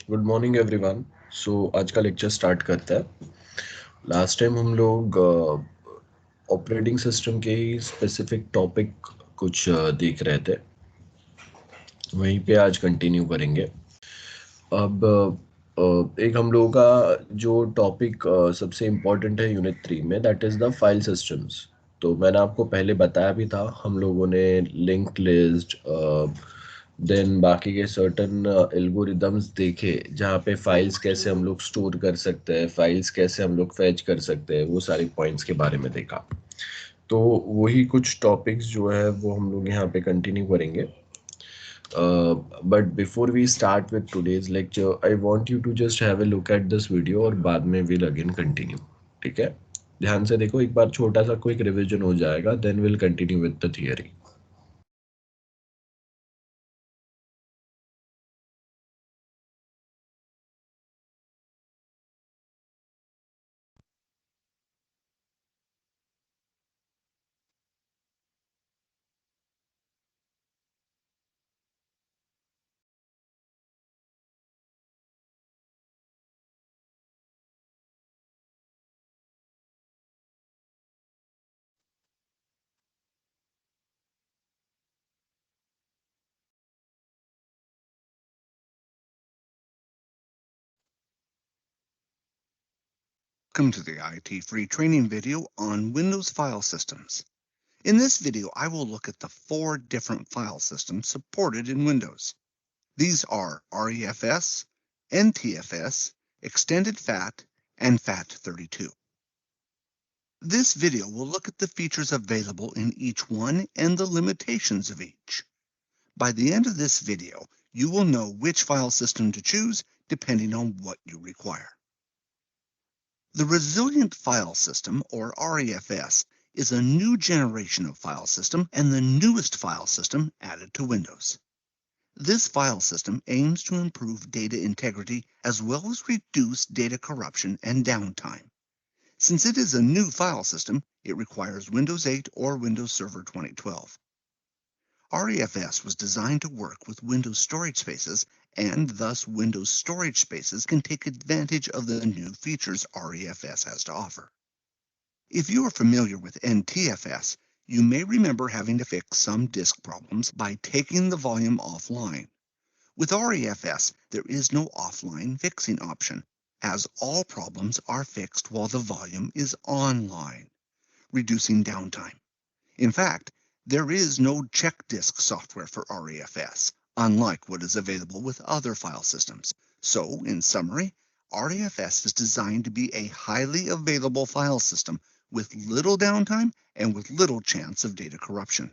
Good morning everyone. आज का lecture start करते हैं। लास्ट टाइम हम लोग ऑपरेटिंग सिस्टम के ही स्पेसिफिक टॉपिक कुछ देख रहे थे, वहीं पे आज कंटिन्यू करेंगे। अब एक हम लोगों का जो टॉपिक सबसे इम्पोर्टेंट है यूनिट 3 में, that is the file systems. तो मैंने आपको पहले बताया भी था, हम लोगों ने लिंक लिस्ट देन बाकी के सर्टन एल्गोरिदम्स देखे, जहाँ पे फाइल्स कैसे हम लोग स्टोर कर सकते हैं, फाइल्स कैसे हम लोग फैच कर सकते हैं, वो सारे पॉइंट्स के बारे में देखा। तो वही कुछ टॉपिक्स जो है वो हम लोग यहाँ पे कंटिन्यू करेंगे। But before we start with today's lecture, I want you to just have a look at this video और बाद में we'll again continue। ठीक है, ध्यान से देखो, एक बार छोटा सा क्विक रिवीजन हो जाएगा, then we'll continue with the theory। Welcome to the IT free training video on Windows file systems. In this video, I will look at the 4 different file systems supported in Windows. These are REFS, NTFS, Extended FAT, and FAT32. This video will look at the features available in each one and the limitations of each. By the end of this video, you will know which file system to choose depending on what you require. The Resilient File System, or REFS, is a new generation of file system and the newest file system added to Windows. This file system aims to improve data integrity as well as reduce data corruption and downtime. Since it is a new file system, it requires Windows 8 or Windows Server 2012. REFS was designed to work with Windows storage spaces, and thus Windows storage spaces can take advantage of the new features REFS has to offer. If you are familiar with NTFS, you may remember having to fix some disk problems by taking the volume offline. With REFS, there is no offline fixing option, as all problems are fixed while the volume is online, reducing downtime. In fact, there is no check disk software for REFS, unlike what is available with other file systems. So, in summary, REFS is designed to be a highly available file system with little downtime and with little chance of data corruption.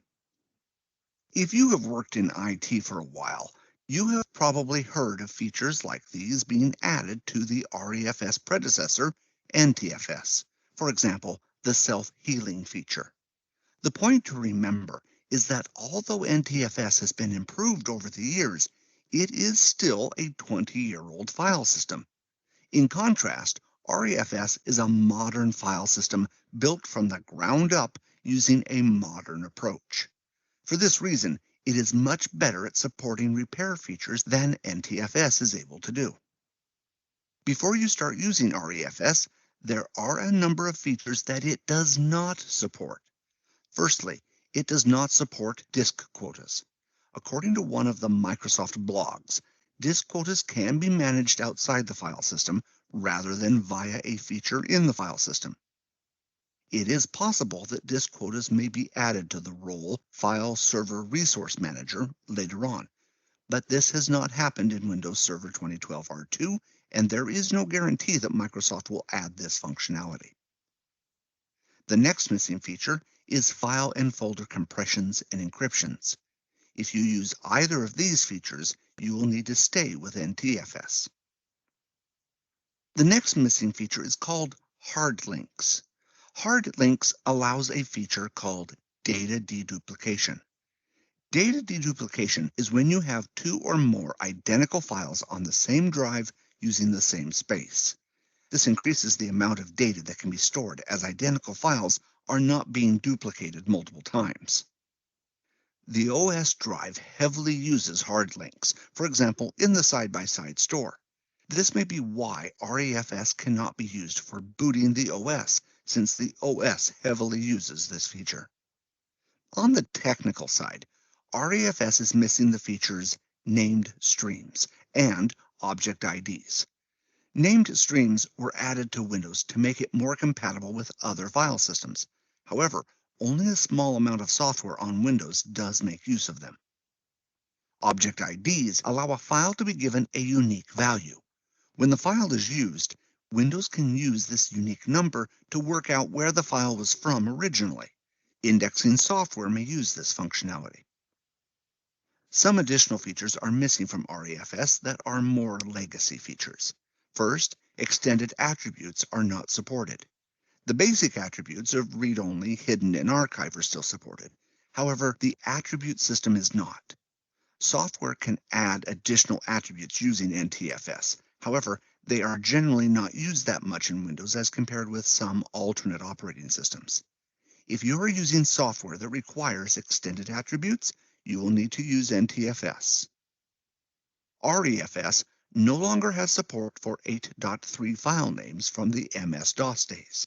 If you have worked in IT for a while, you have probably heard of features like these being added to the REFS predecessor, NTFS. For example, the self-healing feature. The point to remember is that although NTFS has been improved over the years, it is still a 20-year-old file system. In contrast, REFS is a modern file system built from the ground up using a modern approach. For this reason, it is much better at supporting repair features than NTFS is able to do. Before you start using REFS, there are a number of features that it does not support. Firstly, it does not support disk quotas. According to one of the Microsoft blogs, disk quotas can be managed outside the file system rather than via a feature in the file system. It is possible that disk quotas may be added to the role File Server Resource Manager later on, but this has not happened in Windows Server 2012 R2, and there is no guarantee that Microsoft will add this functionality. The next missing feature is file and folder compressions and encryptions. If you use either of these features, you will need to stay with NTFS. The next missing feature is called hard links. Hard links allows a feature called data deduplication. Data deduplication is when you have 2 or more identical files on the same drive using the same space. This increases the amount of data that can be stored, as identical files are not being duplicated multiple times. The OS drive heavily uses hard links, for example, in the side-by-side store. This may be why REFS cannot be used for booting the OS, since the OS heavily uses this feature. On the technical side, REFS is missing the features named streams and object IDs. Named streams were added to Windows to make it more compatible with other file systems. However, only a small amount of software on Windows does make use of them. Object IDs allow a file to be given a unique value. When the file is used, Windows can use this unique number to work out where the file was from originally. Indexing software may use this functionality. Some additional features are missing from REFS that are more legacy features. First, extended attributes are not supported. The basic attributes of read-only, hidden, and archive are still supported. However, the attribute system is not. Software can add additional attributes using NTFS. However, they are generally not used that much in Windows as compared with some alternate operating systems. If you are using software that requires extended attributes, you will need to use NTFS. REFS no longer has support for 8.3 file names from the MS-DOS days.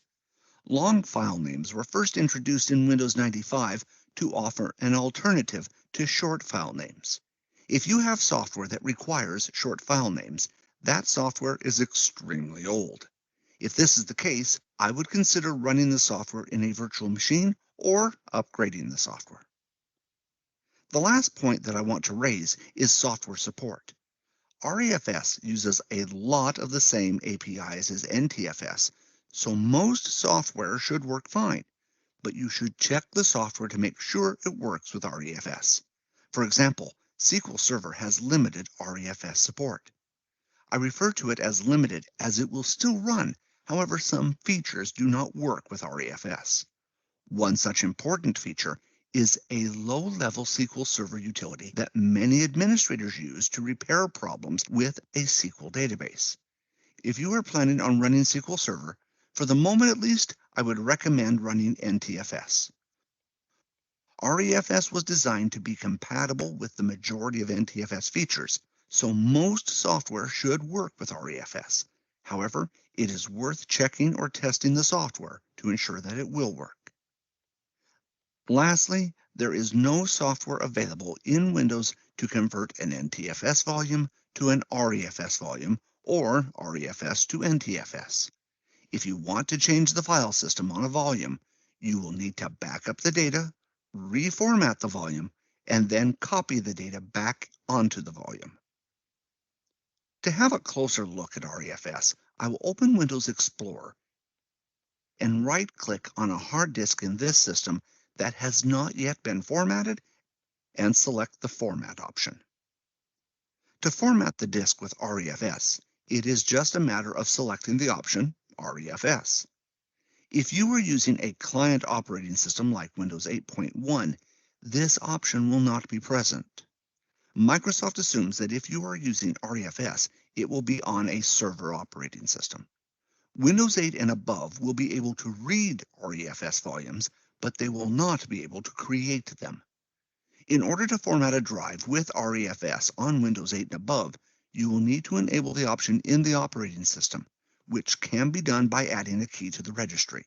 Long file names were first introduced in Windows 95 to offer an alternative to short file names. If you have software that requires short file names, that software is extremely old. If this is the case, I would consider running the software in a virtual machine or upgrading the software. The last point that I want to raise is software support. REFS uses a lot of the same APIs as NTFS, so most software should work fine, but you should check the software to make sure it works with REFS. For example, SQL Server has limited REFS support. I refer to it as limited as it will still run. However, some features do not work with REFS. One such important feature is a low-level SQL Server utility that many administrators use to repair problems with a SQL database. If you are planning on running SQL Server, for the moment at least, I would recommend running NTFS. REFS was designed to be compatible with the majority of NTFS features, so most software should work with REFS. However, it is worth checking or testing the software to ensure that it will work. Lastly, there is no software available in Windows to convert an NTFS volume to an REFS volume or REFS to NTFS. If you want to change the file system on a volume, you will need to back up the data, reformat the volume, and then copy the data back onto the volume. To have a closer look at REFS, I will open Windows Explorer and right-click on a hard disk in this system that has not yet been formatted and select the Format option. To format the disk with REFS, it is just a matter of selecting the option REFS. If you are using a client operating system like Windows 8.1, this option will not be present. Microsoft assumes that if you are using REFS, it will be on a server operating system. Windows 8 and above will be able to read REFS volumes, but they will not be able to create them. In order to format a drive with REFS on Windows 8 and above, you will need to enable the option in the operating system, which can be done by adding a key to the registry.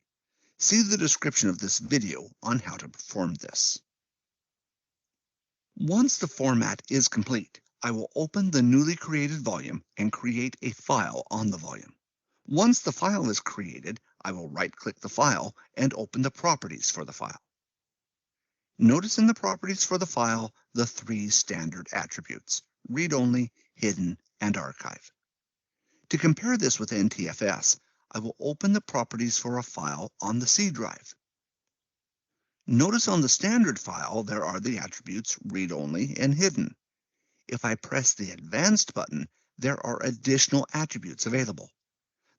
See the description of this video on how to perform this. Once the format is complete, I will open the newly created volume and create a file on the volume. Once the file is created, I will right-click the file and open the properties for the file. Notice in the properties for the file the three standard attributes: read-only, hidden, and archive. To compare this with NTFS, I will open the properties for a file on the C drive. Notice on the standard file there are the attributes read-only and hidden. If I press the Advanced button, there are additional attributes available.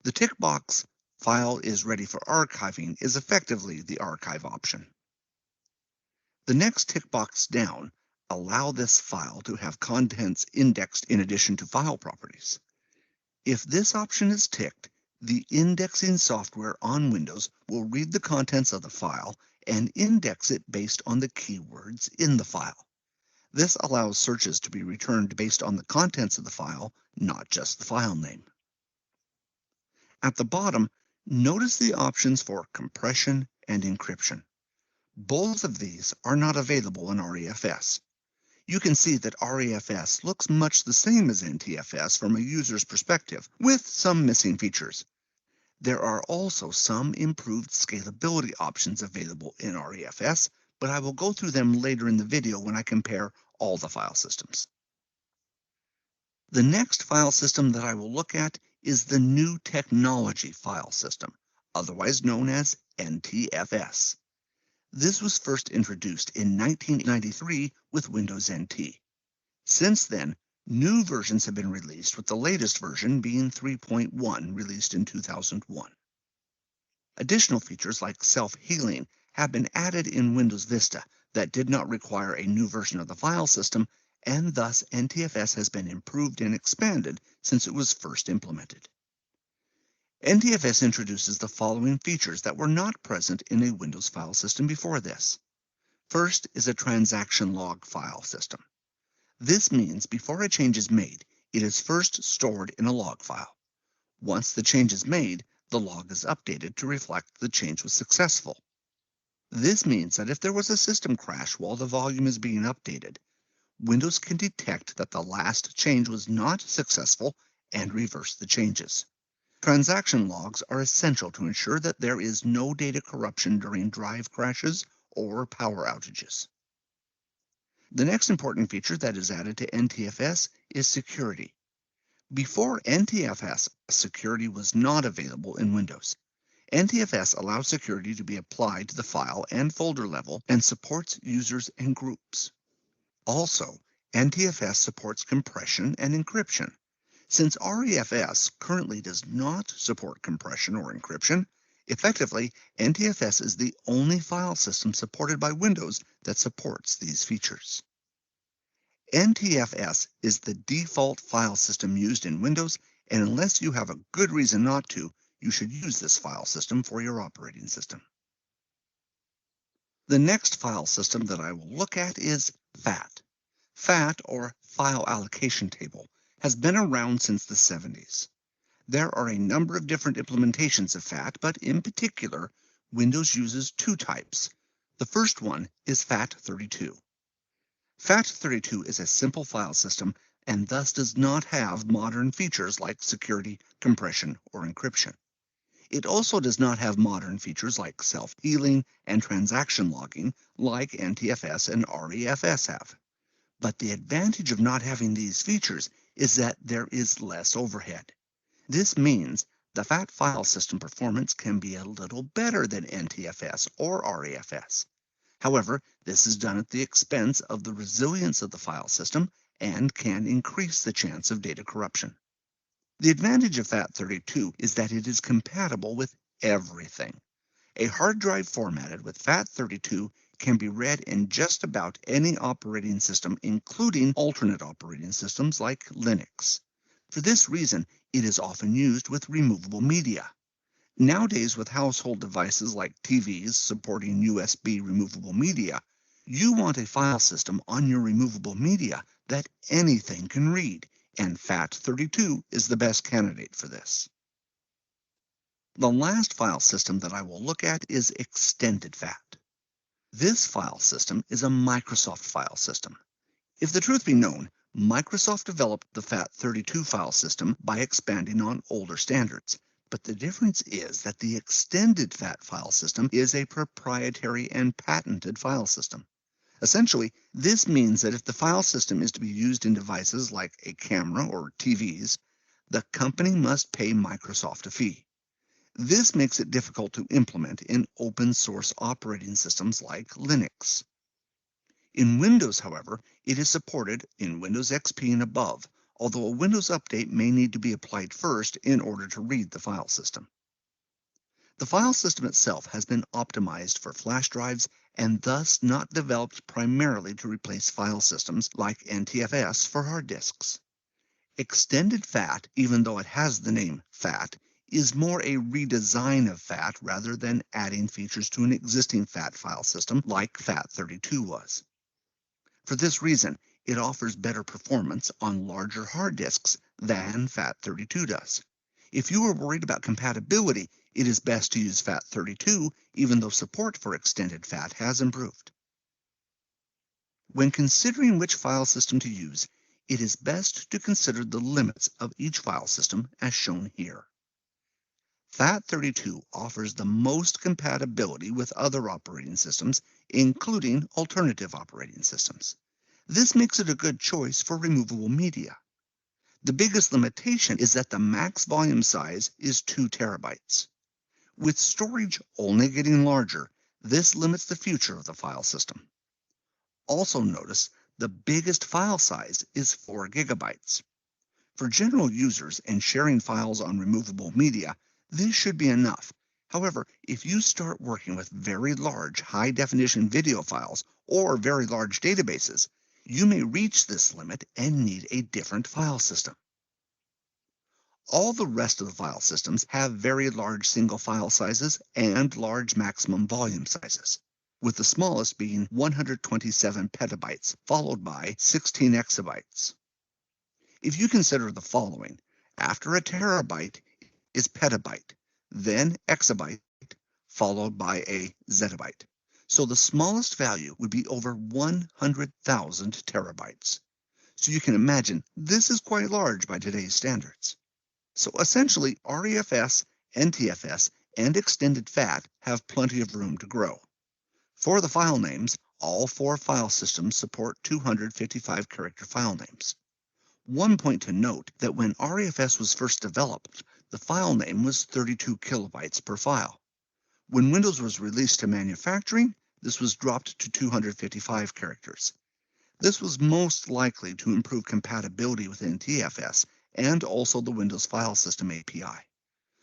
The tick box, File is ready for archiving, is effectively the archive option. The next tick box down, Allow this file to have contents indexed in addition to file properties. If this option is ticked, the indexing software on Windows will read the contents of the file and index it based on the keywords in the file. This allows searches to be returned based on the contents of the file, not just the file name. At the bottom, notice the options for compression and encryption. Both of these are not available in REFS. You can see that REFS looks much the same as NTFS from a user's perspective, with some missing features. There are also some improved scalability options available in REFS, but I will go through them later in the video when I compare all the file systems. The next file system that I will look at is the New Technology file system, otherwise known as NTFS. This was first introduced in 1993 with Windows NT. Since then, new versions have been released, with the latest version being 3.1, released in 2001. Additional features like self-healing have been added in Windows Vista that did not require a new version of the file system, and thus NTFS has been improved and expanded since it was first implemented. NTFS introduces the following features that were not present in a Windows file system before this. First is a transaction log file system. This means before a change is made, it is first stored in a log file. Once the change is made, the log is updated to reflect the change was successful. This means that if there was a system crash while the volume is being updated, Windows can detect that the last change was not successful and reverse the changes. Transaction logs are essential to ensure that there is no data corruption during drive crashes or power outages. The next important feature that is added to NTFS is security. Before NTFS, security was not available in Windows. NTFS allows security to be applied to the file and folder level and supports users and groups. Also, NTFS supports compression and encryption. Since REFS currently does not support compression or encryption, effectively, NTFS is the only file system supported by Windows that supports these features. NTFS is the default file system used in Windows, and unless you have a good reason not to, you should use this file system for your operating system. The next file system that I will look at is FAT. FAT, or File Allocation Table, has been around since the 70s. There are a number of different implementations of FAT, but in particular, Windows uses two types. The first one is FAT32. FAT32 is a simple file system and thus does not have modern features like security, compression, or encryption. It also does not have modern features like self-healing and transaction logging like NTFS and REFS have. But the advantage of not having these features is that there is less overhead. This means the FAT file system performance can be a little better than NTFS or REFS. However, this is done at the expense of the resilience of the file system and can increase the chance of data corruption. The advantage of FAT32 is that it is compatible with everything. A hard drive formatted with FAT32 can be read in just about any operating system, including alternate operating systems like Linux. For this reason, it is often used with removable media. Nowadays, with household devices like TVs supporting USB removable media, you want a file system on your removable media that anything can read, and FAT32 is the best candidate for this. The last file system that I will look at is Extended FAT. This file system is a Microsoft file system. If the truth be known, Microsoft developed the FAT32 file system by expanding on older standards. But the difference is that the Extended FAT file system is a proprietary and patented file system. Essentially, this means that if the file system is to be used in devices like a camera or TVs, the company must pay Microsoft a fee. This makes it difficult to implement in open source operating systems like Linux. In Windows, however, it is supported in Windows XP and above, although a Windows update may need to be applied first in order to read the file system. The file system itself has been optimized for flash drives and thus not developed primarily to replace file systems like NTFS for hard disks. Extended FAT, even though it has the name FAT, is more a redesign of FAT rather than adding features to an existing FAT file system like FAT32 was. For this reason, it offers better performance on larger hard disks than FAT32 does. If you are worried about compatibility, it is best to use FAT32, even though support for extended FAT has improved. When considering which file system to use, it is best to consider the limits of each file system as shown here. FAT32 offers the most compatibility with other operating systems, including alternative operating systems. This makes it a good choice for removable media. The biggest limitation is that the max volume size is 2 terabytes. With storage only getting larger, this limits the future of the file system. Also notice the biggest file size is 4 gigabytes. For general users and sharing files on removable media, this should be enough. However, if you start working with very large high-definition video files or very large databases, you may reach this limit and need a different file system. All the rest of the file systems have very large single file sizes and large maximum volume sizes, with the smallest being 127 petabytes, followed by 16 exabytes. If you consider the following, after a terabyte is petabyte, then exabyte, followed by a zettabyte. So the smallest value would be over 100,000 terabytes. So you can imagine this is quite large by today's standards. So essentially, REFS, NTFS, and extended FAT have plenty of room to grow. For the file names, all 4 file systems support 255 character file names. One point to note that when REFS was first developed, the file name was 32 kilobytes per file. When Windows was released to manufacturing, this was dropped to 255 characters. This was most likely to improve compatibility with NTFS and also the Windows File System API.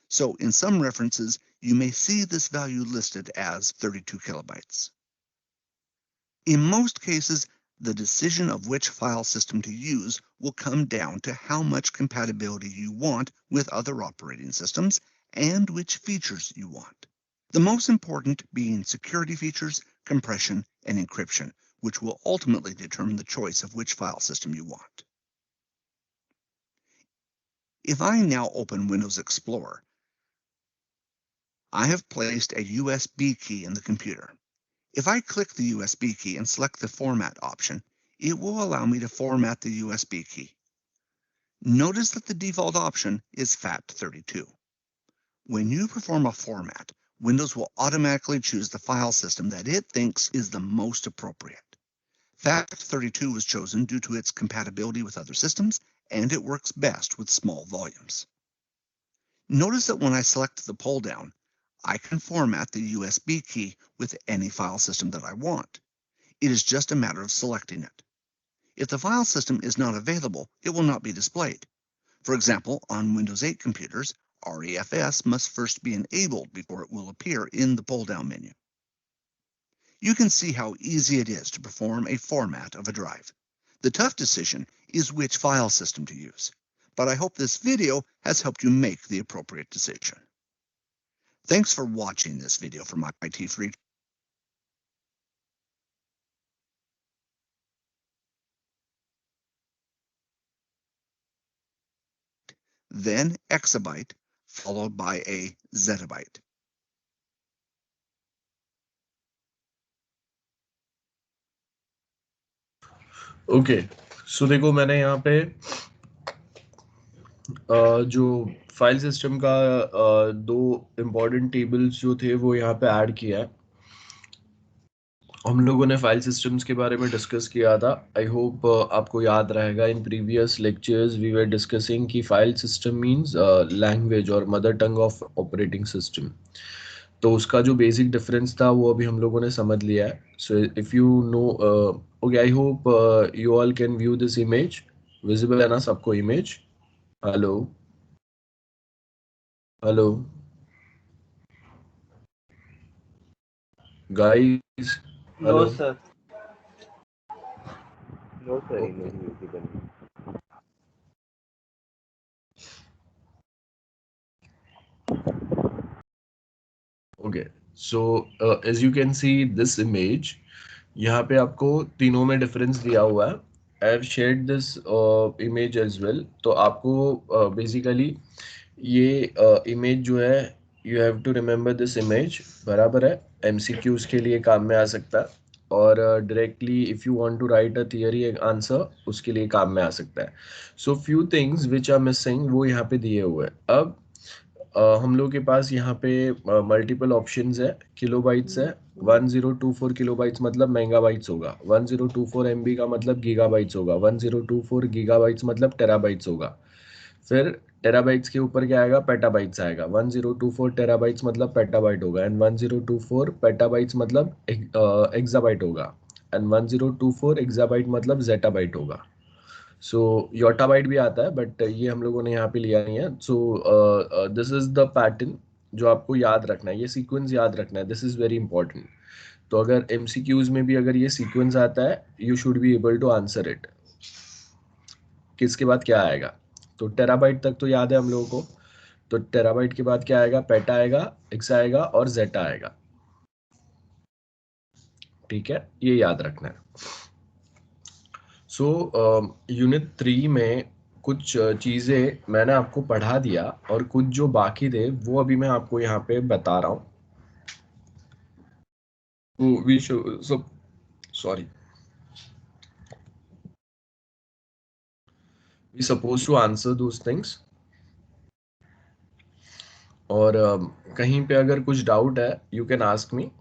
So in some references, you may see this value listed as 32 kilobytes. In most cases, the decision of which file system to use will come down to how much compatibility you want with other operating systems and which features you want. The most important being security features, compression, and encryption, which will ultimately determine the choice of which file system you want. If I now open Windows Explorer, I have placed a USB key in the computer. If I click the USB key and select the Format option, it will allow me to format the USB key. Notice that the default option is FAT32. When you perform a format, Windows will automatically choose the file system that it thinks is the most appropriate. FAT32 was chosen due to its compatibility with other systems, and it works best with small volumes. Notice that when I select the pull-down, I can format the USB key with any file system that I want. It is just a matter of selecting it. If the file system is not available, it will not be displayed. For example, on Windows 8 computers, REFS must first be enabled before it will appear in the pull-down menu. You can see how easy it is to perform a format of a drive. The tough decision is which file system to use, but I hope this video has helped you make the appropriate decision. Thanks for watching this video from IT Free. Then exabyte, followed by a zettabyte. Okay so देखो मैंने यहाँ पे जो file system का 2 important tables जो थे वो यहाँ पे ऐड किया है. हम लोगों ने फाइल सिस्टम्स के बारे में डिस्कस किया था. आई होप आपको याद रहेगा. In previous lectures we were discussing कि फाइल सिस्टम मींस लैंग्वेज और mother tongue of operating system. तो उसका जो बेसिक डिफरेंस था वो अभी हम लोगों ने समझ लिया है. So if you know okay I hope you all can view this image. Visible है ना सबको image? Hello hello guys No, hello. sir. No, sir. Okay Image visible. Okay, so as you can see this image, यहाँ पे आपको तीनों में difference दिया हुआ है. I have shared this image as well. तो आपको बेसिकली ये इमेज जो है, you have to remember this image. बराबर है, एमसीक्यूज के लिए काम में आ सकता है, और directly if you want to write a theory answer उसके लिए काम में आ सकता है. So few things which are missing वो यहाँ पे दिए हुए हैं. अब हम लोग के पास यहाँ पे मल्टीपल ऑप्शंस है. किलोबाइट्स है. 1024 किलोबाइट्स मतलब मेगाबाइट्स होगा. 1024 एमबी का मतलब गीगाबाइट्स होगा. 1024 गीगाबाइट्स मतलब टेराबाइट्स होगा. फिर टेराबाइट्स के ऊपर क्या आएगा, पेटाबाइट्स आएगा. 1024 टेराबाइट्स मतलब पेटाबाइट होगा, एंड 1024 पेटाबाइट्स मतलब एक्साबाइट होगा, एंड 1024 एक्साबाइट मतलब जेटाबाइट होगा. सो योटाबाइट भी आता है, बट ये हम लोगों ने यहाँ पे लिया नहीं है. सो दिस इज द पैटर्न जो आपको याद रखना है. ये सीक्वेंस याद रखना है. This is very important. तो अगर एमसीक्यूज में भी अगर ये सीक्वेंस आता है, you should be able to answer it. किसके बाद क्या आएगा? तो टेराबाइट तक तो याद है हम लोगों को. तो टेराबाइट के बाद क्या आएगा? पेटा आएगा, एक्स आएगा और जेटा आएगा. ठीक है, ये याद रखना है. सो यूनिट 3 में कुछ चीज़ें मैंने आपको पढ़ा दिया, और कुछ जो बाकी थे वो अभी मैं आपको यहाँ पे बता रहा हूँ. वी सब sorry, we suppose to answer those things. और कहीं पे अगर कुछ डाउट है, you can ask me.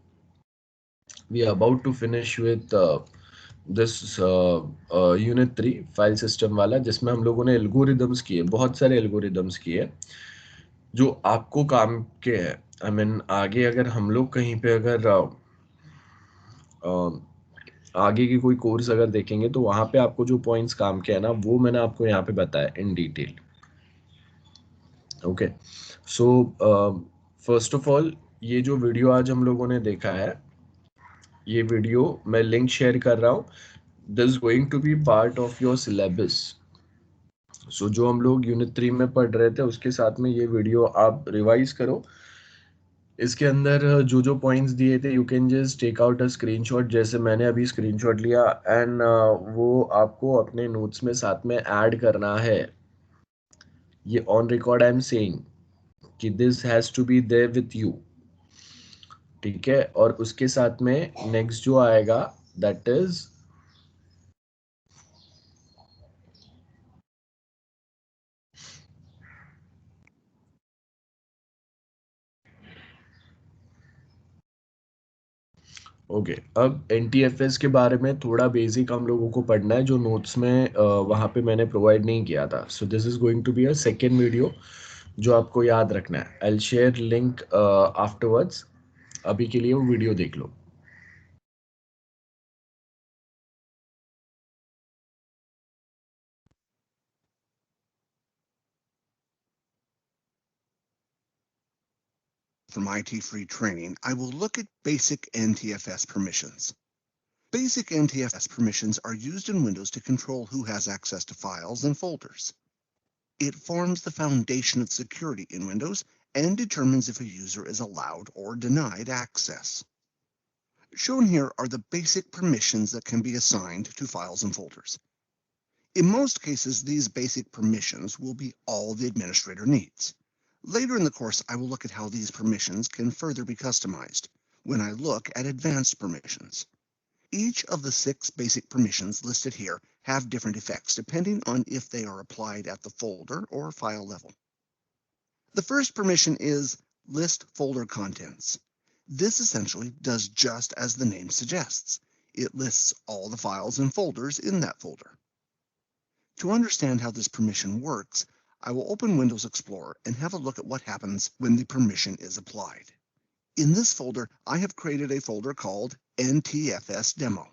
We are about to finish with this unit 3 file system वाला, जिसमें हम लोगों ने एल्गोरिदम्स किए, बहुत सारे एल्गोरिदम्स किए जो आपको काम के हैं. आई मीन आगे अगर हम लोग कहीं पे अगर आगे की कोई कोर्स अगर देखेंगे तो वहाँ पे आपको जो पॉइंट्स काम के हैं ना, वो मैंने आपको यहाँ पे बताया in detail. Okay. So first of all, ये जो वीडियो आज हम लोगों ने देखा है, ये वीडियो मैं लिंक शेयर कर रहा हूँ. This is going to be part of your syllabus. So जो हम लोग यूनिट 3 में पढ़ रहे थे उसके साथ में ये वीडियो आप रिवाइज करो. इसके अंदर जो जो पॉइंट्स दिए थे, you can just take out a screenshot, जैसे मैंने अभी स्क्रीनशॉट लिया, एंड वो आपको अपने नोट्स में साथ में ऐड करना है. ये on record I am saying कि this has to be there with you. ठीक है, और उसके साथ में नेक्स्ट जो आएगा, दैट इज ओके. अब एनटीएफएस के बारे में थोड़ा बेसिक हम लोगों को पढ़ना है, जो नोट्स में वहाँ पे मैंने प्रोवाइड नहीं किया था. So this is going to be a second video जो आपको याद रखना है. I will share link afterwards. अभी के लिए वो वीडियो देख लो. From IT free training, I will look at basic NTFS permissions. Basic NTFS permissions are used in Windows to control who has access to files and folders. It forms the foundation of security in Windows and determines if a user is allowed or denied access. Shown here are the basic permissions that can be assigned to files and folders. In most cases, these basic permissions will be all the administrator needs. Later in the course, I will look at how these permissions can further be customized when I look at advanced permissions. Each of the 6 basic permissions listed here have different effects depending on if they are applied at the folder or file level. The first permission is List Folder Contents. This essentially does just as the name suggests. It lists all the files and folders in that folder. To understand how this permission works, I will open Windows Explorer and have a look at what happens when the permission is applied. In this folder, I have created a folder called NTFS Demo.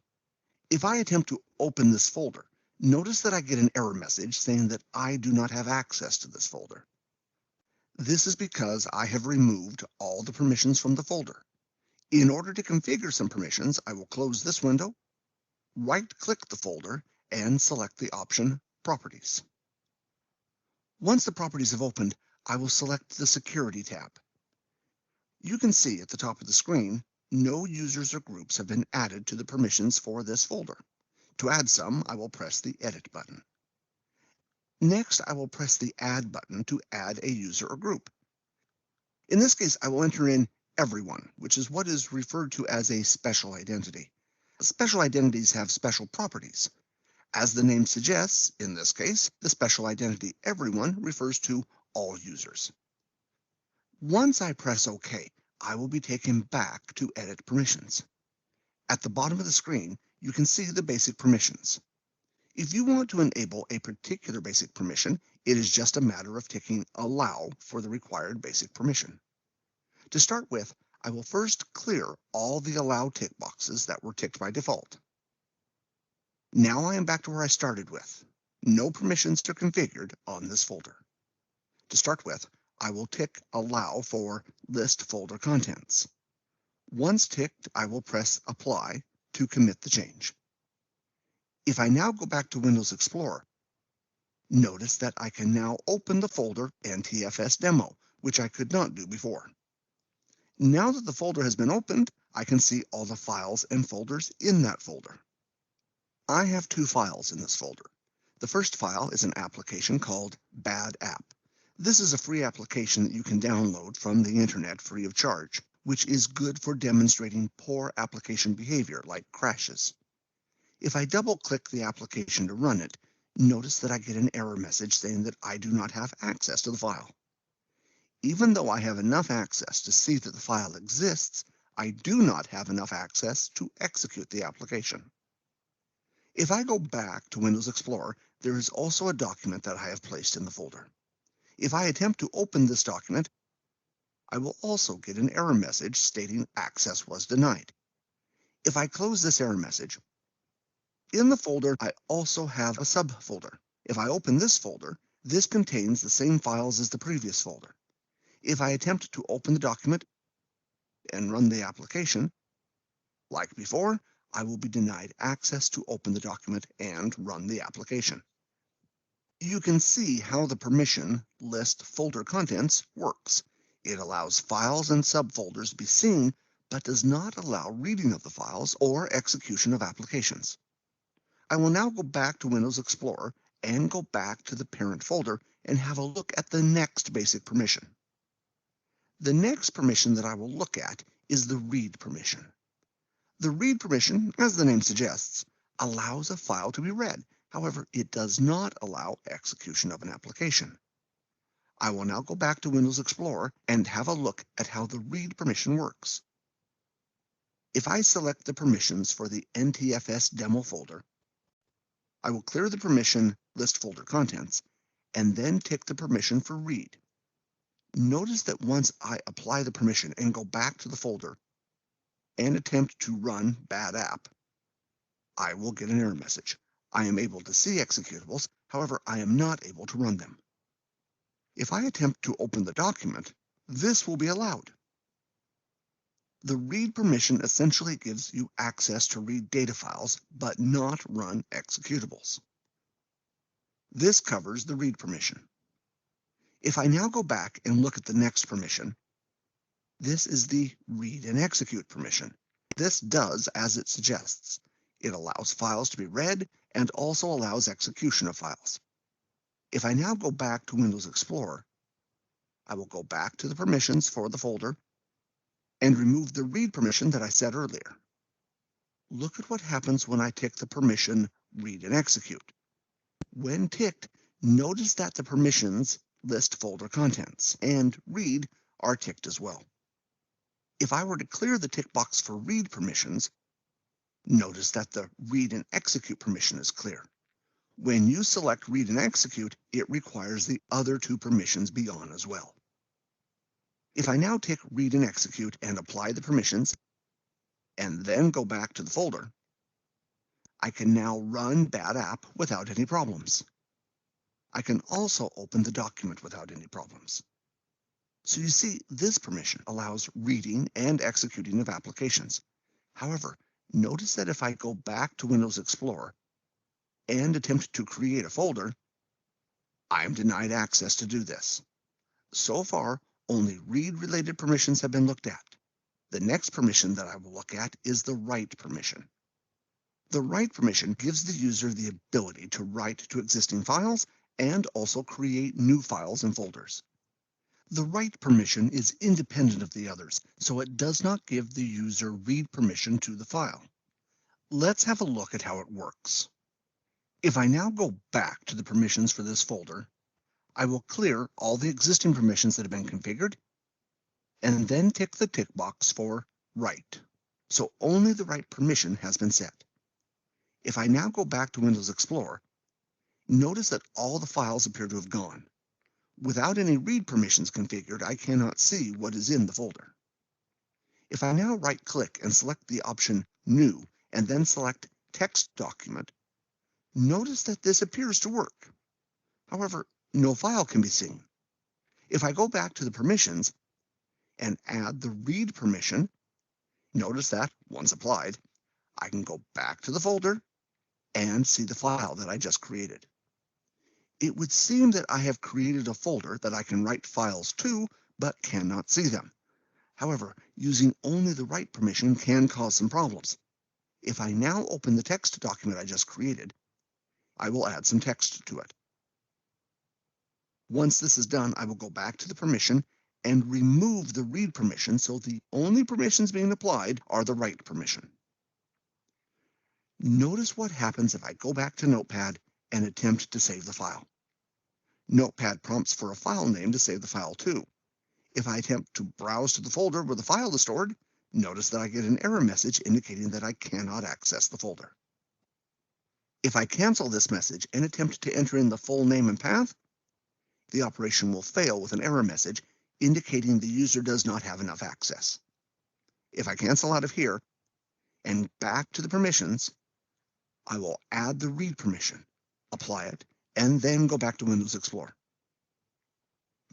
If I attempt to open this folder, notice that I get an error message saying that I do not have access to this folder. This is because I have removed all the permissions from the folder. In order to configure some permissions, I will close this window, right-click the folder, and select the option Properties. Once the properties have opened, I will select the Security tab. You can see at the top of the screen no users or groups have been added to the permissions for this folder. To add some, I will press the Edit button. Next, I will press the Add button to add a user or group. In this case, I will enter in everyone, which is what is referred to as a special identity. Special identities have special properties. As the name suggests, in this case, the special identity everyone refers to all users. Once I press OK, I will be taken back to Edit Permissions. At the bottom of the screen, you can see the basic permissions. If you want to enable a particular basic permission, it is just a matter of ticking Allow for the required basic permission. To start with, I will first clear all the Allow tick boxes that were ticked by default. Now I am back to where I started with. No permissions are configured on this folder. To start with, I will tick Allow for List Folder Contents. Once ticked, I will press Apply to commit the change. If I now go back to Windows Explorer, notice that I can now open the folder NTFS Demo, which I could not do before. Now that the folder has been opened, I can see all the files and folders in that folder. I have two files in this folder. The first file is an application called Bad App. This is a free application that you can download from the internet free of charge, which is good for demonstrating poor application behavior like crashes. If I double-click the application to run it, notice that I get an error message saying that I do not have access to the file. Even though I have enough access to see that the file exists, I do not have enough access to execute the application. If I go back to Windows Explorer, there is also a document that I have placed in the folder. If I attempt to open this document, I will also get an error message stating access was denied. If I close this error message, in the folder, I also have a subfolder. If I open this folder, this contains the same files as the previous folder. If I attempt to open the document and run the application, like before, I will be denied access to open the document and run the application. You can see how the permission list folder contents works. It allows files and subfolders to be seen, but does not allow reading of the files or execution of applications. I will now go back to Windows Explorer and go back to the parent folder and have a look at the next basic permission. The next permission that I will look at is the read permission. The read permission, as the name suggests, allows a file to be read. However, it does not allow execution of an application. I will now go back to Windows Explorer and have a look at how the read permission works. If I select the permissions for the NTFS demo folder, I will clear the permission List Folder Contents and then tick the permission for Read. Notice that once I apply the permission and go back to the folder and attempt to run Bad App, I will get an error message. I am able to see executables, however, I am not able to run them. If I attempt to open the document, this will be allowed. The read permission essentially gives you access to read data files, but not run executables. This covers the read permission. If I now go back and look at the next permission, this is the read and execute permission. This does as it suggests. It allows files to be read and also allows execution of files. If I now go back to Windows Explorer, I will go back to the permissions for the folder and remove the read permission that I set earlier. Look at what happens when I tick the permission Read and Execute. When ticked, notice that the permissions List Folder Contents and Read are ticked as well. If I were to clear the tick box for Read permissions, notice that the Read and Execute permission is clear. When you select Read and Execute, it requires the other two permissions be on as well. If I now tick Read and Execute and apply the permissions, and then go back to the folder, I can now run Bad App without any problems. I can also open the document without any problems. So you see, this permission allows reading and executing of applications. However, notice that if I go back to Windows Explorer and attempt to create a folder, I am denied access to do this. So far, only read-related permissions have been looked at. The next permission that I will look at is the write permission. The write permission gives the user the ability to write to existing files and also create new files and folders. The write permission is independent of the others, so it does not give the user read permission to the file. Let's have a look at how it works. If I now go back to the permissions for this folder, I will clear all the existing permissions that have been configured, and then tick the tick box for write. So only the write permission has been set. If I now go back to Windows Explorer, notice that all the files appear to have gone. Without any read permissions configured, I cannot see what is in the folder. If I now right-click and select the option New, and then select Text Document, notice that this appears to work. However, no file can be seen. If I go back to the permissions and add the read permission, notice that, once applied, I can go back to the folder and see the file that I just created. It would seem that I have created a folder that I can write files to, but cannot see them. However, using only the write permission can cause some problems. If I now open the text document I just created, I will add some text to it. Once this is done, I will go back to the permission and remove the read permission, so the only permissions being applied are the write permission. Notice what happens if I go back to Notepad and attempt to save the file. Notepad prompts for a file name to save the file to. If I attempt to browse to the folder where the file is stored, notice that I get an error message indicating that I cannot access the folder. If I cancel this message and attempt to enter in the full name and path, the operation will fail with an error message indicating the user does not have enough access. If I cancel out of here and back to the permissions, I will add the read permission, apply it, and then go back to Windows Explorer.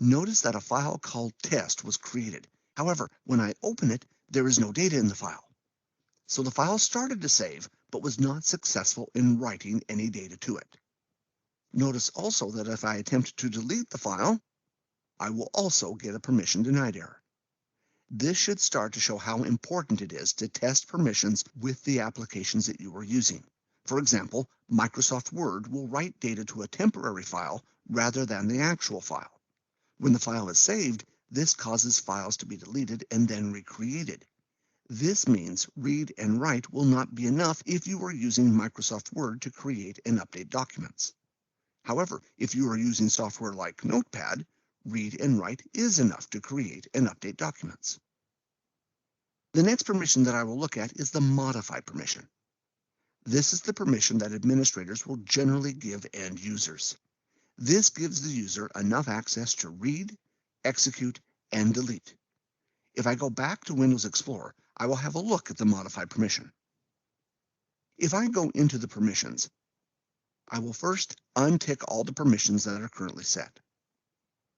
Notice that a file called test was created. However, when I open it, there is no data in the file. So the file started to save, but was not successful in writing any data to it. Notice also that if I attempt to delete the file, I will also get a permission denied error. This should start to show how important it is to test permissions with the applications that you are using. For example, Microsoft Word will write data to a temporary file rather than the actual file. When the file is saved, this causes files to be deleted and then recreated. This means read and write will not be enough if you are using Microsoft Word to create and update documents. However, if you are using software like Notepad, read and write is enough to create and update documents. The next permission that I will look at is the modify permission. This is the permission that administrators will generally give end users. This gives the user enough access to read, execute, and delete. If I go back to Windows Explorer, I will have a look at the modify permission. If I go into the permissions, I will first untick all the permissions that are currently set.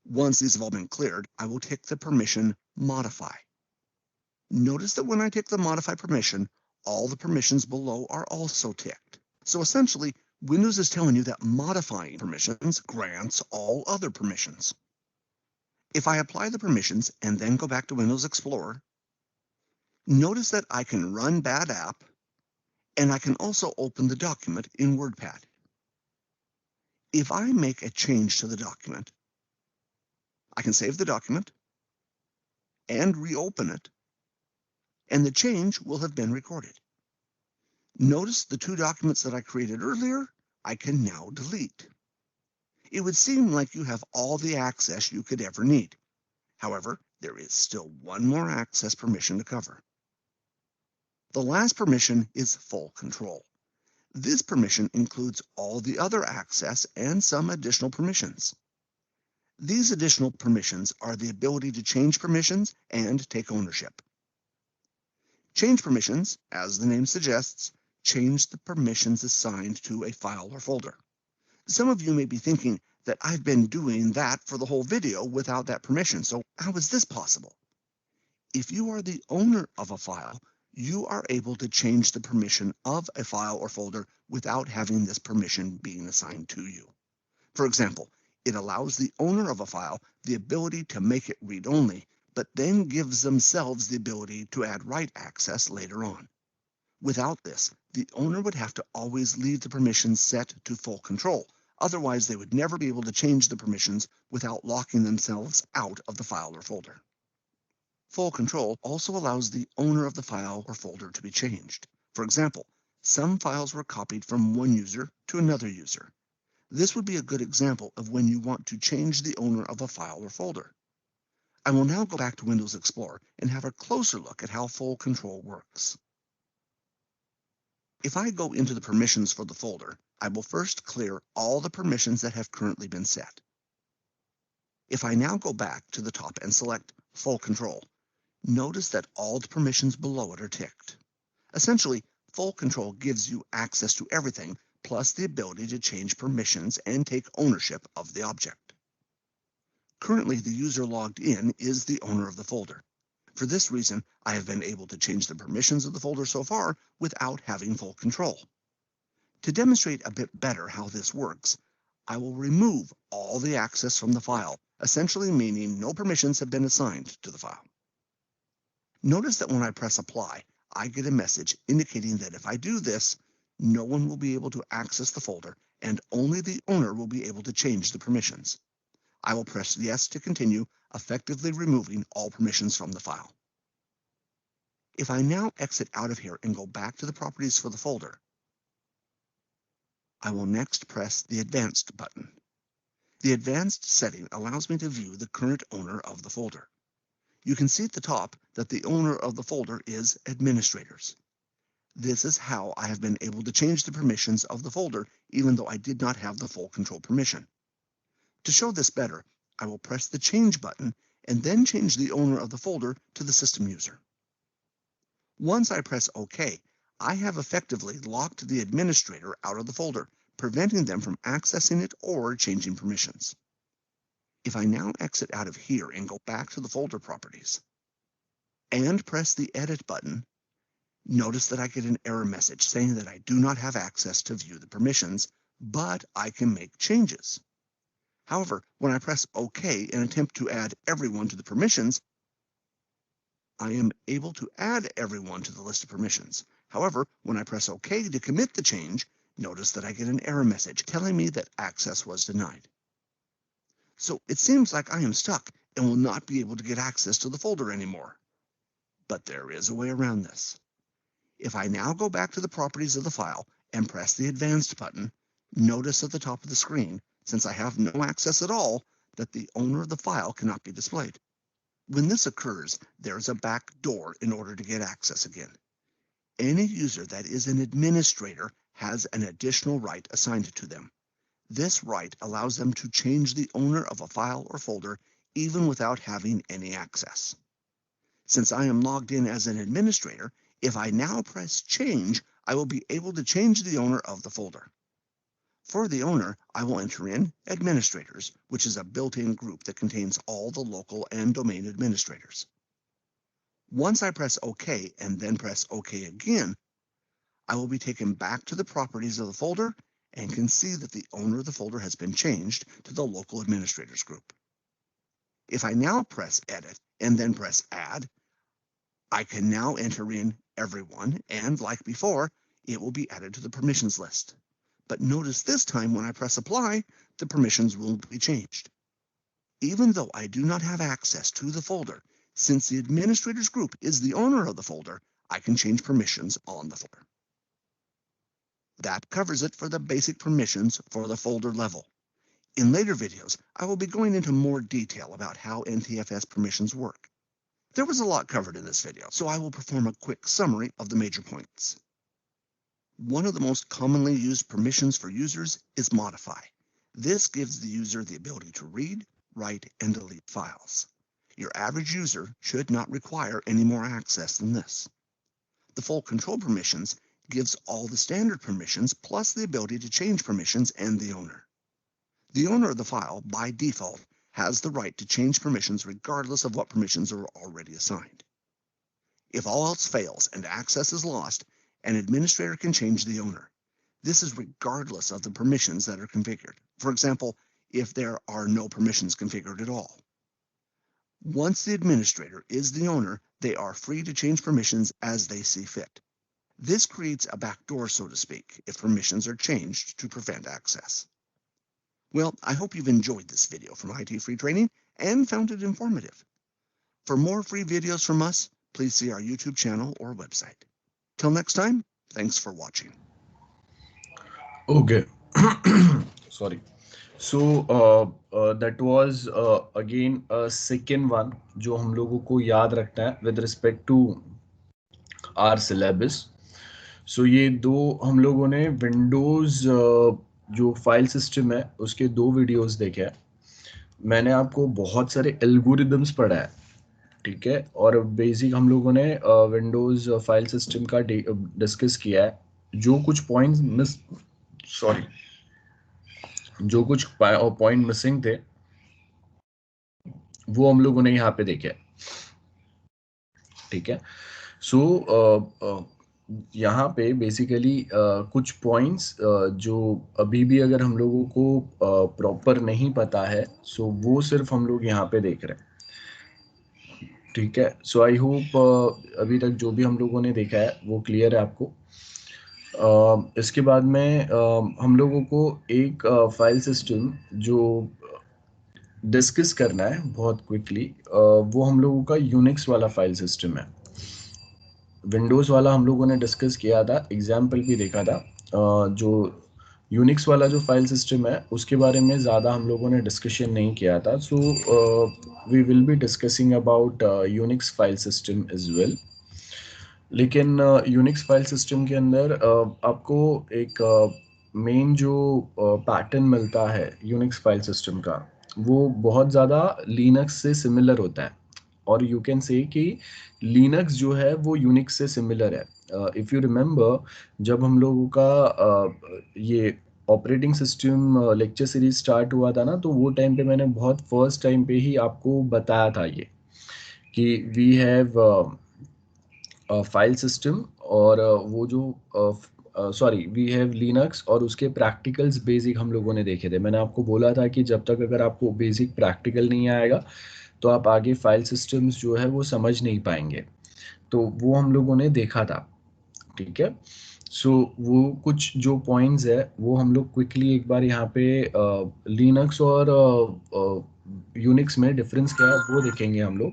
Once these have all been cleared, I will tick the permission modify. Notice that when I tick the modify permission, all the permissions below are also ticked. So essentially, Windows is telling you that modifying permissions grants all other permissions. If I apply the permissions and then go back to Windows Explorer, notice that I can run bad app, and I can also open the document in WordPad. If I make a change to the document, I can save the document and reopen it, and the change will have been recorded. Notice the two documents that I created earlier, I can now delete. It would seem like you have all the access you could ever need. However, there is still one more access permission to cover. The last permission is full control. This permission includes all the other access and some additional permissions. These additional permissions are the ability to change permissions and take ownership. Change permissions, as the name suggests, change the permissions assigned to a file or folder. Some of you may be thinking that I've been doing that for the whole video without that permission, so how is this possible? If you are the owner of a file, you are able to change the permission of a file or folder without having this permission being assigned to you. For example, it allows the owner of a file the ability to make it read-only, but then gives themselves the ability to add write access later on. Without this, the owner would have to always leave the permissions set to full control. Otherwise, they would never be able to change the permissions without locking themselves out of the file or folder. Full control also allows the owner of the file or folder to be changed. For example, some files were copied from one user to another user. This would be a good example of when you want to change the owner of a file or folder. I will now go back to Windows Explorer and have a closer look at how full control works. If I go into the permissions for the folder, I will first clear all the permissions that have currently been set. If I now go back to the top and select Full Control, notice that all the permissions below it are ticked. Essentially, full control gives you access to everything, plus the ability to change permissions and take ownership of the object. Currently, the user logged in is the owner of the folder. For this reason, I have been able to change the permissions of the folder so far without having full control. To demonstrate a bit better how this works, I will remove all the access from the file, essentially meaning no permissions have been assigned to the file. Notice that when I press Apply, I get a message indicating that if I do this, no one will be able to access the folder and only the owner will be able to change the permissions. I will press Yes to continue, effectively removing all permissions from the file. If I now exit out of here and go back to the properties for the folder, I will next press the Advanced button. The Advanced setting allows me to view the current owner of the folder. You can see at the top that the owner of the folder is Administrators. This is how I have been able to change the permissions of the folder even though I did not have the full control permission. To show this better, I will press the Change button and then change the owner of the folder to the system user. Once I press OK, I have effectively locked the administrator out of the folder, preventing them from accessing it or changing permissions. If I now exit out of here and go back to the folder properties and press the Edit button, notice that I get an error message saying that I do not have access to view the permissions, but I can make changes. However, when I press OK and attempt to add everyone to the permissions, I am able to add everyone to the list of permissions. However, when I press OK to commit the change, notice that I get an error message telling me that access was denied. So it seems like I am stuck and will not be able to get access to the folder anymore. But there is a way around this. If I now go back to the properties of the file and press the Advanced button, notice at the top of the screen, since I have no access at all, that the owner of the file cannot be displayed. When this occurs, there is a back door in order to get access again. Any user that is an administrator has an additional right assigned to them. This right allows them to change the owner of a file or folder even without having any access. Since I am logged in as an administrator, if I now press Change, I will be able to change the owner of the folder. For the owner, I will enter in Administrators, which is a built-in group that contains all the local and domain administrators. Once I press OK and then press OK again, I will be taken back to the properties of the folder and can see that the owner of the folder has been changed to the local administrators group. If I now press Edit and then press Add, I can now enter in everyone, and like before, it will be added to the permissions list. But notice this time when I press Apply, the permissions will be changed. Even though I do not have access to the folder, since the administrators group is the owner of the folder, I can change permissions on the folder. That covers it for the basic permissions for the folder level. In later videos, I will be going into more detail about how NTFS permissions work. There was a lot covered in this video, so I will perform a quick summary of the major points. One of the most commonly used permissions for users is Modify. This gives the user the ability to read, write, and delete files. Your average user should not require any more access than this. The Full Control permissions gives all the standard permissions plus the ability to change permissions and the owner. The owner of the file, by default, has the right to change permissions regardless of what permissions are already assigned. If all else fails and access is lost, an administrator can change the owner. This is regardless of the permissions that are configured. For example, if there are no permissions configured at all. Once the administrator is the owner, they are free to change permissions as they see fit. This creates a backdoor, so to speak, if permissions are changed to prevent access. Well, I hope you've enjoyed this video from IT Free Training and found it informative. For more free videos from us, please see our YouTube channel or website. Till next time, thanks for watching. Okay. Sorry. So that was again a second one जो हम लोगों को याद रखना है with respect to our syllabus. So ये दो हम लोगों ने विंडोज जो फाइल सिस्टम है उसके दो वीडियोस देखे हैं. मैंने आपको बहुत सारे एल्गोरिदम्स पढ़ा है, ठीक है, और बेसिक हम लोगों ने विंडोज फाइल सिस्टम का डिस्कस किया है. जो कुछ पॉइंट्स मिस सॉरी जो कुछ पॉइंट मिसिंग थे वो हम लोगों ने यहाँ पे देखे, ठीक है. सो यहाँ पे बेसिकली कुछ पॉइंट्स जो अभी भी अगर हम लोगों को प्रॉपर नहीं पता है, सो वो सिर्फ हम लोग यहाँ पे देख रहे हैं, ठीक है. सो आई होप अभी तक जो भी हम लोगों ने देखा है वो क्लियर है आपको. इसके बाद में हम लोगों को एक फाइल सिस्टम जो डिस्कस करना है बहुत क्विकली, वो हम लोगों का यूनिक्स वाला फाइल सिस्टम है. विंडोज़ वाला हम लोगों ने डिस्कस किया था, एग्जाम्पल भी देखा था. जो यूनिक्स वाला जो फाइल सिस्टम है उसके बारे में ज़्यादा हम लोगों ने डिस्कशन नहीं किया था. So we will be discussing about Unix file system as well. लेकिन यूनिक्स फाइल सिस्टम के अंदर आपको एक मेन जो पैटर्न मिलता है यूनिक्स फाइल सिस्टम का, वो बहुत ज़्यादा लिनक्स से सिमिलर होता है. और यू कैन से कि लिनक्स जो है वो यूनिक्स से सिमिलर है. इफ़ यू रिमेंबर, जब हम लोगों का ये operating system lecture series start हुआ था ना, तो वो टाइम पे मैंने बहुत फर्स्ट टाइम पे ही आपको बताया था ये कि वी हैव फाइल सिस्टम और वो जो सॉरी वी हैव लिनक्स और उसके प्रैक्टिकल्स बेसिक हम लोगों ने देखे थे. मैंने आपको बोला था कि जब तक अगर आपको बेसिक प्रैक्टिकल नहीं आएगा तो आप आगे फाइल सिस्टम्स जो है वो समझ नहीं पाएंगे. तो वो हम लोगों ने देखा था, ठीक है. सो वो कुछ जो पॉइंट्स है वो हम लोग क्विकली एक बार यहाँ पे लिनक्स और यूनिक्स में डिफरेंस क्या है वो देखेंगे हम लोग.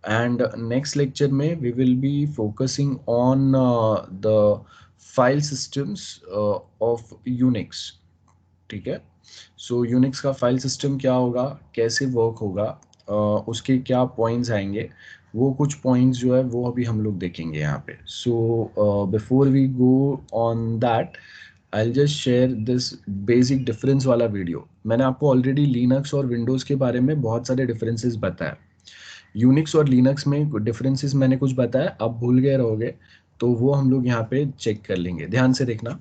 एंड नेक्स्ट लेक्चर में we will be focusing on the file systems of Unix, ठीक है. सो यूनिक्स का फाइल सिस्टम क्या होगा, कैसे वर्क होगा, उसके क्या पॉइंट्स आएंगे, वो कुछ पॉइंट्स जो है वो अभी हम लोग देखेंगे यहाँ पे. So before we go on that, I will just share this basic difference वाला वीडियो. मैंने आपको ऑलरेडी लिनक्स और विंडोज़ के बारे में बहुत सारे डिफरेंसेस बताया. यूनिक्स और लिनक्स में डिफरेंसेस मैंने कुछ बताया, आप भूल गए रहोगे, तो वो हम लोग यहाँ पे चेक कर लेंगे. ध्यान से देखना.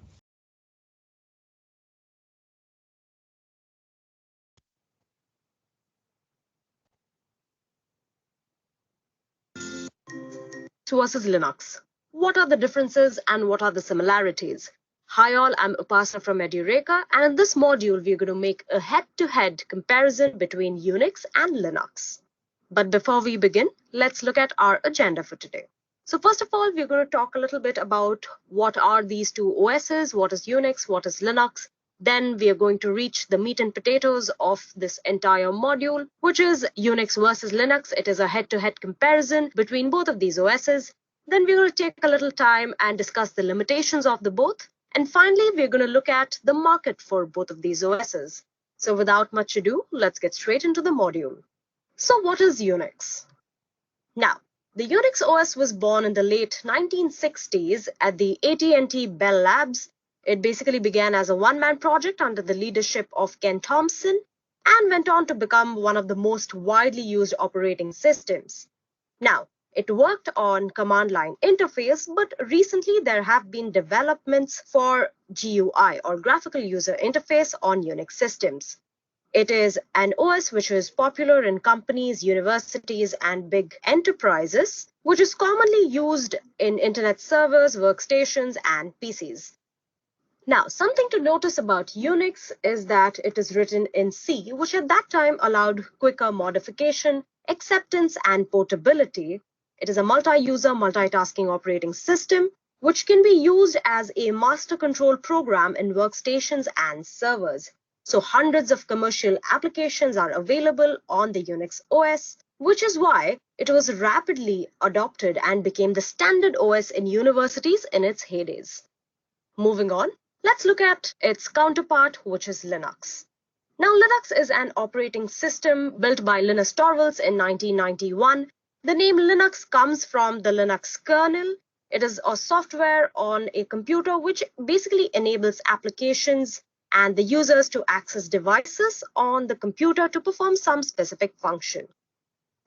Versus Linux. What are the differences and what are the similarities? Hi all, I'm Upasana from EduReka, and in this module, we're going to make a head-to-head comparison between Unix and Linux. But before we begin, let's look at our agenda for today. So first of all, we're going to talk a little bit about what are these two OSs, what is Unix, what is Linux. Then we are going to reach the meat and potatoes of this entire module, which is Unix versus Linux. It is a head-to-head comparison between both of these OSs. Then we're going to take a little time and discuss the limitations of the both. And finally, we're going to look at the market for both of these OSs. So without much ado, let's get straight into the module. So what is Unix? Now, the Unix OS was born in the late 1960s at the AT&T Bell Labs. It basically began as a one-man project under the leadership of Ken Thompson and went on to become one of the most widely used operating systems. Now, it worked on command line interface, but recently there have been developments for GUI or graphical user interface on Unix systems. It is an OS which is popular in companies, universities, and big enterprises, which is commonly used in internet servers, workstations, and PCs. Now, something to notice about Unix is that it is written in C, which at that time allowed quicker modification acceptance, and portability. It is a multi-user, multitasking operating system which can be used as a master control program in workstations and servers. So hundreds of commercial applications are available on the Unix OS, which is why it was rapidly adopted and became the standard OS in universities in its heydays. Moving on, let's look at its counterpart, which is Linux. Now, Linux is an operating system built by Linus Torvalds in 1991. The name Linux comes from the Linux kernel. It is a software on a computer which basically enables applications and the users to access devices on the computer to perform some specific function.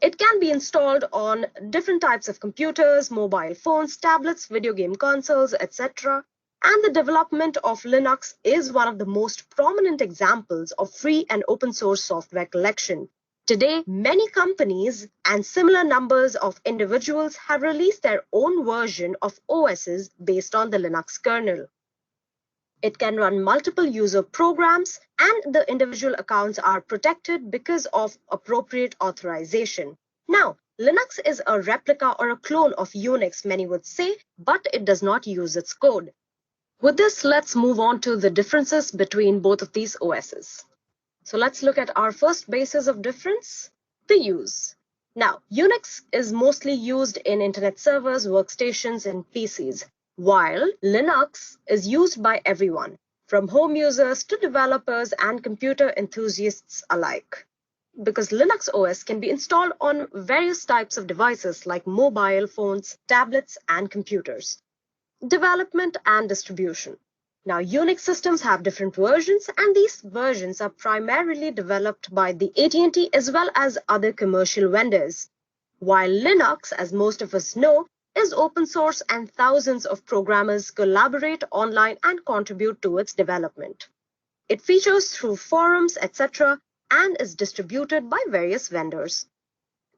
It can be installed on different types of computers, mobile phones, tablets, video game consoles, etc. And the development of Linux is one of the most prominent examples of free and open source software collection. Today, many companies and similar numbers of individuals have released their own version of OSs based on the Linux kernel. It can run multiple user programs, and the individual accounts are protected because of appropriate authorization. Now, Linux is a replica or a clone of Unix, many would say, but it does not use its code. With this, let's move on to the differences between both of these OSs. So let's look at our first basis of difference, the use. Now, Unix is mostly used in internet servers, workstations, and PCs, while Linux is used by everyone, from home users to developers and computer enthusiasts alike. Because Linux OS can be installed on various types of devices like mobile phones, tablets, and computers. Development and distribution. Now, Unix systems have different versions, and these versions are primarily developed by the AT&T as well as other commercial vendors. While Linux, as most of us know, is open source and thousands of programmers collaborate online and contribute to its development. It features through forums, etc., and is distributed by various vendors.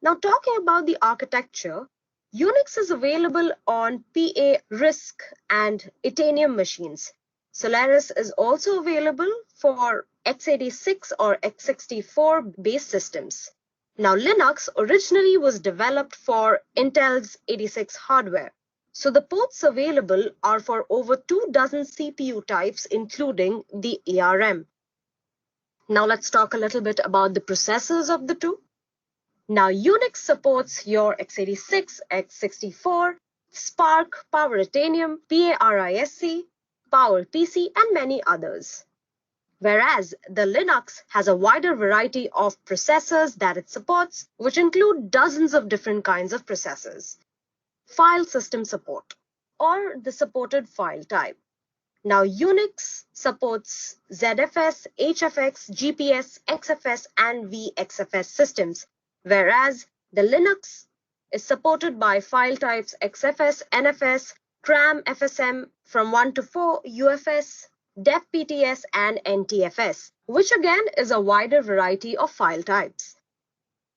Now, talking about the architecture, Unix is available on PA, RISC, and Itanium machines. Solaris is also available for x86 or x64 based systems. Now, Linux originally was developed for Intel's 86 hardware. So the ports available are for over 24 CPU types, including the ARM. Now let's talk a little bit about the processors of the two. Now, Unix supports your x86, x64, Spark, PowerItanium, PARISC, PowerPC, and many others. Whereas the Linux has a wider variety of processors that it supports, which include dozens of different kinds of processors. File system support, or the supported file type. Now, Unix supports ZFS, HFX, GPS, XFS, and VXFS systems, whereas the Linux is supported by file types XFS, NFS, CRAM, FSM from 1 to 4, UFS, DEF-PTS, and NTFS, which again is a wider variety of file types.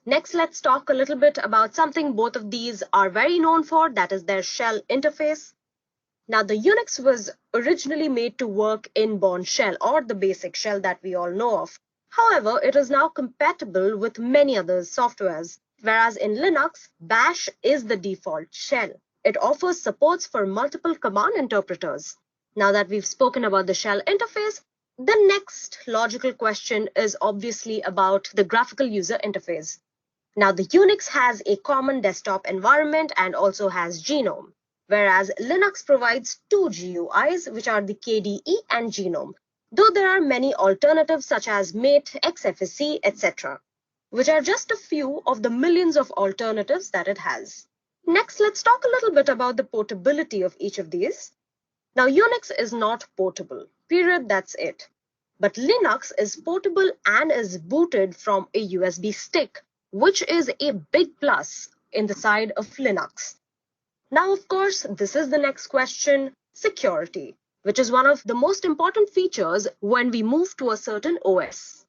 Next, let's talk a little bit about something both of these are very known for, that is their shell interface. Now, the Unix was originally made to work in Bourne shell, or the basic shell that we all know of. However, it is now compatible with many other softwares, whereas in Linux, Bash is the default shell. It offers supports for multiple command interpreters. Now that we've spoken about the shell interface, the next logical question is obviously about the graphical user interface. Now, the Unix has a common desktop environment and also has GNOME, whereas Linux provides two GUIs, which are the KDE and GNOME, though there are many alternatives such as Mate, XFCE, etc., which are just a few of the millions of alternatives that it has. Next, let's talk a little bit about the portability of each of these. Now, Unix is not portable, period, that's it. But Linux is portable and is booted from a USB stick, which is a big plus in the side of Linux. Now, of course, this is the next question, security, which is one of the most important features when we move to a certain OS.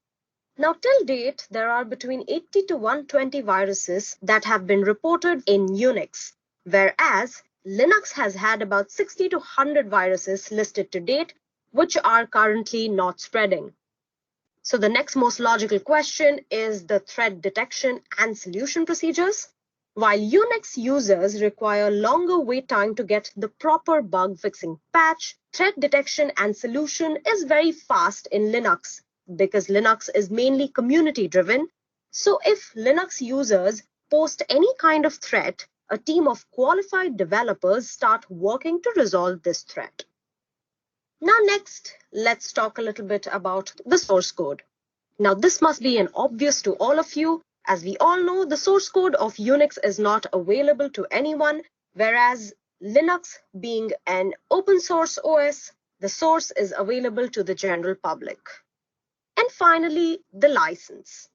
Now, till date, there are between 80 to 120 viruses that have been reported in Unix, whereas Linux has had about 60 to 100 viruses listed to date, which are currently not spreading. So the next most logical question is the threat detection and solution procedures. While Unix users require longer wait time to get the proper bug fixing patch, threat detection and solution is very fast in Linux because Linux is mainly community driven. So if Linux users post any kind of threat, a team of qualified developers start working to resolve this threat. Now next, let's talk a little bit about the source code. Now this must be an obvious to all of you. As we all know, the source code of Unix is not available to anyone, whereas Linux being an open source OS, the source is available to the general public. And finally, the license.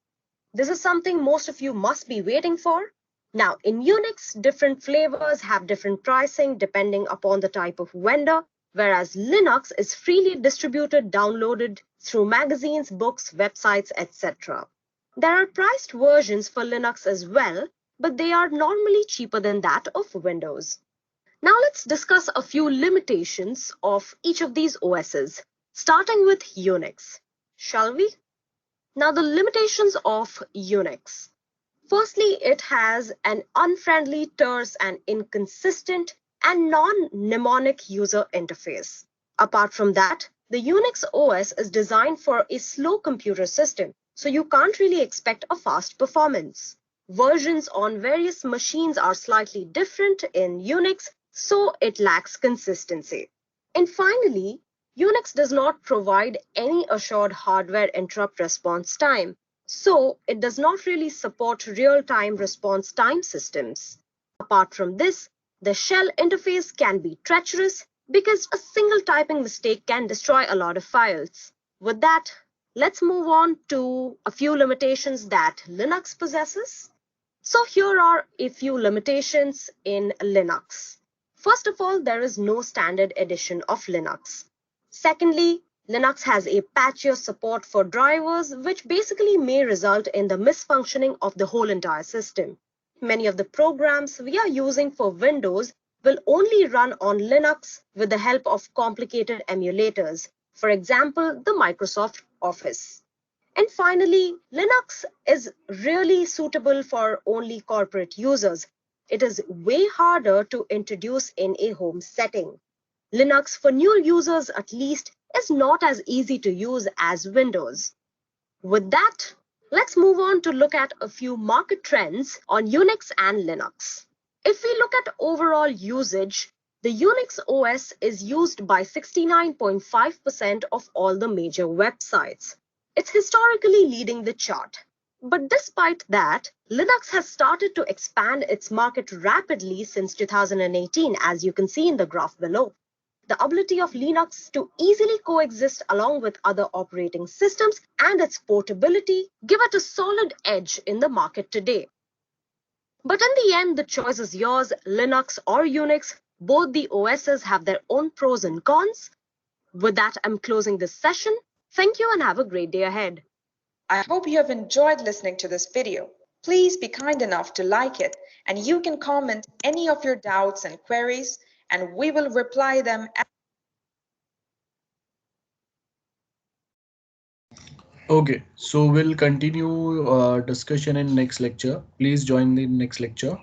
This is something most of you must be waiting for. Now, in Unix, different flavors have different pricing depending upon the type of vendor, whereas Linux is freely distributed, downloaded through magazines, books, websites, etc. There are priced versions for Linux as well, but they are normally cheaper than that of Windows. Now let's discuss a few limitations of each of these OSs, starting with Unix. Shall we? Now the limitations of Unix. Firstly, it has an unfriendly, terse, and inconsistent and non-mnemonic user interface. Apart from that, the Unix OS is designed for a slow computer system, so you can't really expect a fast performance. Versions on various machines are slightly different in Unix, so it lacks consistency. And finally, Unix does not provide any assured hardware interrupt response time, so it does not really support real-time response time systems. Apart from this, the shell interface can be treacherous because a single typing mistake can destroy a lot of files. With that, let's move on to a few limitations that Linux possesses. So here are a few limitations in Linux. First of all, there is no standard edition of Linux. Secondly, Linux has a patchier support for drivers, which basically may result in the misfunctioning of the whole entire system. Many of the programs we are using for Windows will only run on Linux with the help of complicated emulators, for example, the Microsoft Office. And finally, Linux is really suitable for only corporate users. It is way harder to introduce in a home setting. Linux, for new users at least, is not as easy to use as Windows. With that, let's move on to look at a few market trends on Unix and Linux. If we look at overall usage, the Unix OS is used by 69.5% of all the major websites. It's historically leading the chart. But despite that, Linux has started to expand its market rapidly since 2018, as you can see in the graph below. The ability of Linux to easily coexist along with other operating systems and its portability give it a solid edge in the market today. But in the end, the choice is yours, Linux or Unix. Both the OSs have their own pros and cons. With that, I'm closing this session. Thank you and have a great day ahead. I hope you have enjoyed listening to this video. Please be kind enough to like it, and you can comment any of your doubts and queries, and we will reply them. Okay, so we'll continue discussion in next lecture. Please join the next lecture.